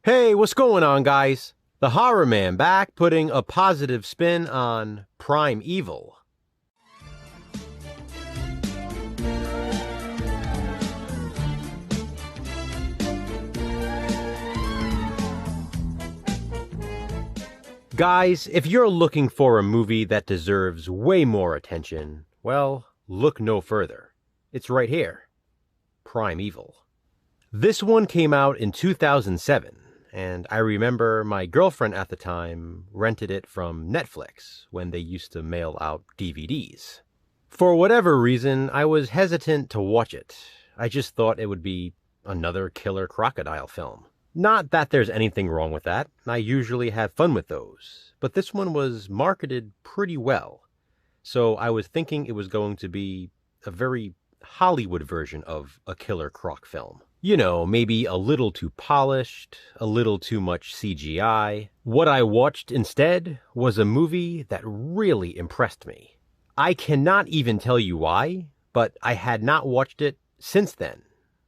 Hey, what's going on, guys? The Horror Man back, putting a positive spin on Primeval. Guys, if you're looking for a movie that deserves way more attention, well, look no further. It's right here. Primeval. This one came out in 2007. And I remember my girlfriend at the time rented it from Netflix when they used to mail out DVDs. For whatever reason, I was hesitant to watch it. I just thought it would be another killer crocodile film. Not that there's anything wrong with that. I usually have fun with those. But this one was marketed pretty well. So I was thinking it was going to be a very Hollywood version of a killer croc film. You know, maybe a little too polished, a little too much CGI. What I watched instead was a movie that really impressed me. I cannot even tell you why, but I had not watched it since then,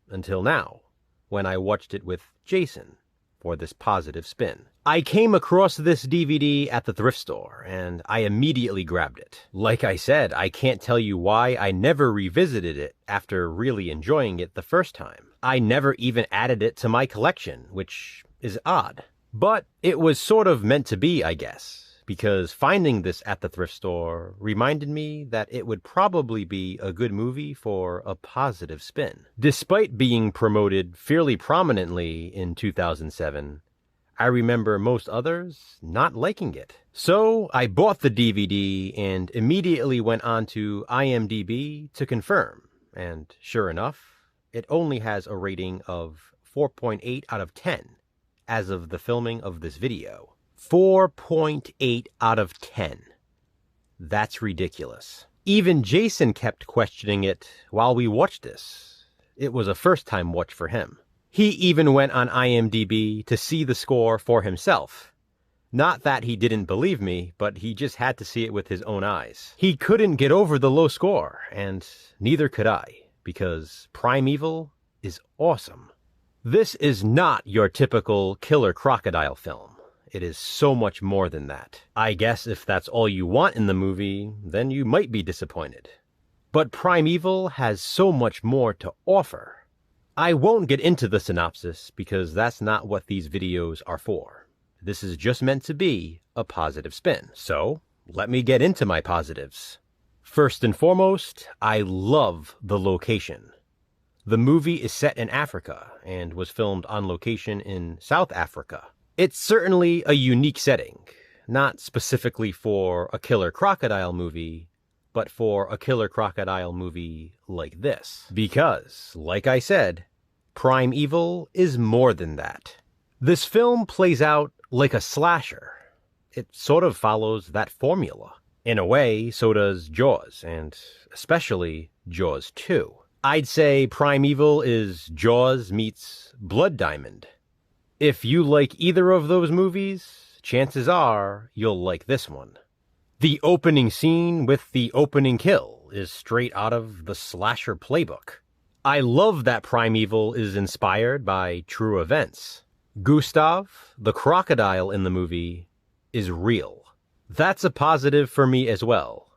until now, when I watched it with Jason for this positive spin. I came across this DVD at the thrift store, and I immediately grabbed it. Like I said, I can't tell you why I never revisited it after really enjoying it the first time. I never even added it to my collection, which is odd. But it was sort of meant to be, I guess, because finding this at the thrift store reminded me that it would probably be a good movie for a positive spin. Despite being promoted fairly prominently in 2007, I remember most others not liking it. So I bought the DVD and immediately went on to IMDb to confirm. And sure enough, it only has a rating of 4.8 out of 10 as of the filming of this video. 4.8 out of 10. That's ridiculous. Even Jason kept questioning it while we watched this. It was a first-time watch for him. He even went on IMDb to see the score for himself. Not that he didn't believe me, but he just had to see it with his own eyes. He couldn't get over the low score, and neither could I, because Primeval is awesome. This is not your typical killer crocodile film. It is so much more than that. I guess if that's all you want in the movie, then you might be disappointed. But Primeval has so much more to offer. I won't get into the synopsis because that's not what these videos are for. This is just meant to be a positive spin. So, let me get into my positives. First and foremost, I love the location. The movie is set in Africa and was filmed on location in South Africa. It's certainly a unique setting, not specifically for a killer crocodile movie, but for a killer crocodile movie like this. Because, like I said, Primeval is more than that. This film plays out like a slasher. It sort of follows that formula. In a way, so does Jaws, and especially Jaws 2. I'd say Primeval is Jaws meets Blood Diamond. If you like either of those movies, chances are you'll like this one. The opening scene with the opening kill is straight out of the slasher playbook. I love that Primeval is inspired by true events. Gustav, the crocodile in the movie, is real. That's a positive for me as well,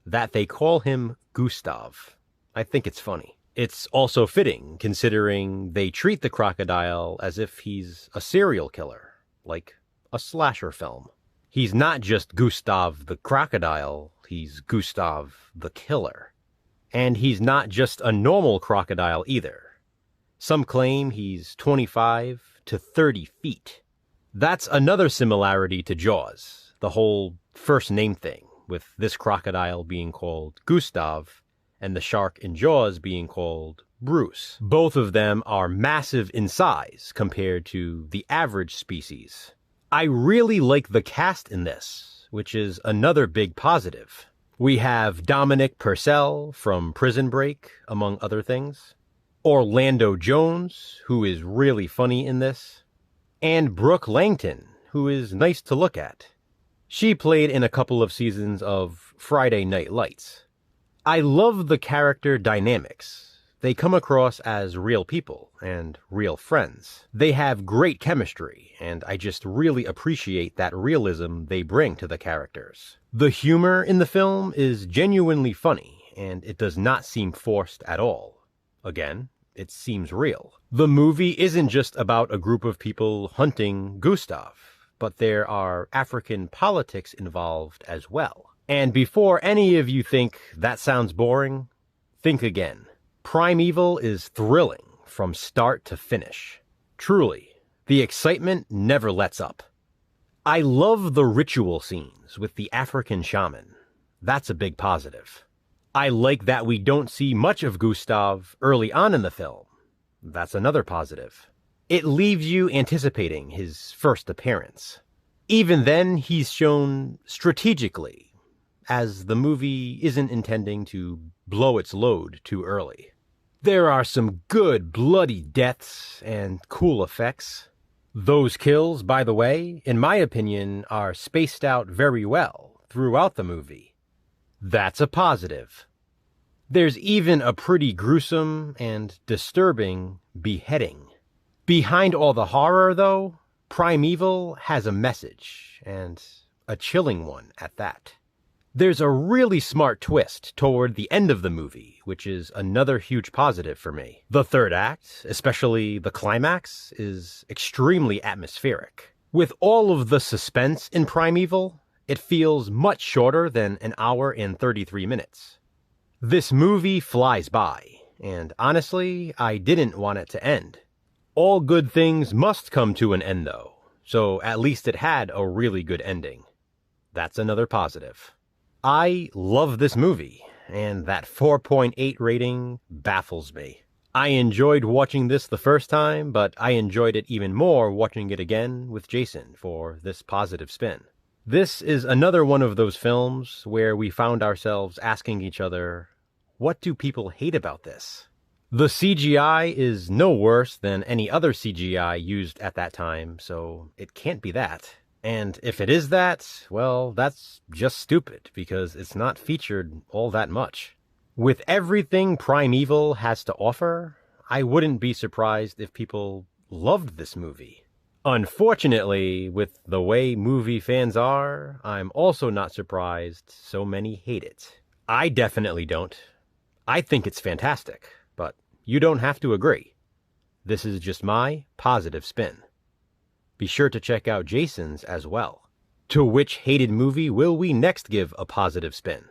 that they call him Gustav. I think it's funny. It's also fitting, considering they treat the crocodile as if he's a serial killer, like a slasher film. He's not just Gustav the crocodile, he's Gustav the killer. And he's not just a normal crocodile either. Some claim he's 25 to 30 feet. That's another similarity to Jaws, the whole first name thing, with this crocodile being called Gustav and the shark in Jaws being called Bruce. Both of them are massive in size compared to the average species. I really like the cast in this, which is another big positive. We have Dominic Purcell from Prison Break, among other things. Orlando Jones, who is really funny in this. And Brooke Langton, who is nice to look at. She played in a couple of seasons of Friday Night Lights. I love the character dynamics. They come across as real people and real friends. They have great chemistry, and I just really appreciate that realism they bring to the characters. The humor in the film is genuinely funny, and it does not seem forced at all. Again, it seems real. The movie isn't just about a group of people hunting Gustav, but there are African politics involved as well. And before any of you think that sounds boring, think again. Primeval is thrilling from start to finish. Truly, the excitement never lets up. I love the ritual scenes with the African shaman. That's a big positive. I like that we don't see much of Gustav early on in the film. That's another positive. It leaves you anticipating his first appearance. Even then, he's shown strategically, as the movie isn't intending to blow its load too early. There are some good bloody deaths and cool effects. Those kills, by the way, in my opinion, are spaced out very well throughout the movie. That's a positive. There's even a pretty gruesome and disturbing beheading. Behind all the horror, though, Primeval has a message, and a chilling one at that. There's a really smart twist toward the end of the movie, which is another huge positive for me. The third act, especially the climax, is extremely atmospheric. With all of the suspense in Primeval, it feels much shorter than an hour and 33 minutes. This movie flies by, and honestly, I didn't want it to end. All good things must come to an end, though, so at least it had a really good ending. That's another positive. I love this movie, and that 4.8 rating baffles me. I enjoyed watching this the first time, but I enjoyed it even more watching it again with Jason for this positive spin. This is another one of those films where we found ourselves asking each other, what do people hate about this? The CGI is no worse than any other CGI used at that time, so it can't be that. And if it is that, well, that's just stupid, because it's not featured all that much. With everything Primeval has to offer, I wouldn't be surprised if people loved this movie. Unfortunately, with the way movie fans are, I'm also not surprised so many hate it. I definitely don't. I think it's fantastic, but you don't have to agree. This is just my positive spin. Be sure to check out Jason's as well. To which hated movie will we next give a positive spin?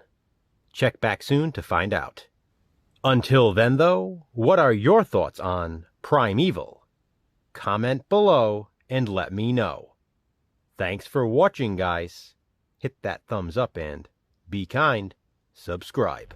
Check back soon to find out. Until then, though, what are your thoughts on Primeval? Comment below and let me know. Thanks for watching, guys. Hit that thumbs up and, be kind, subscribe.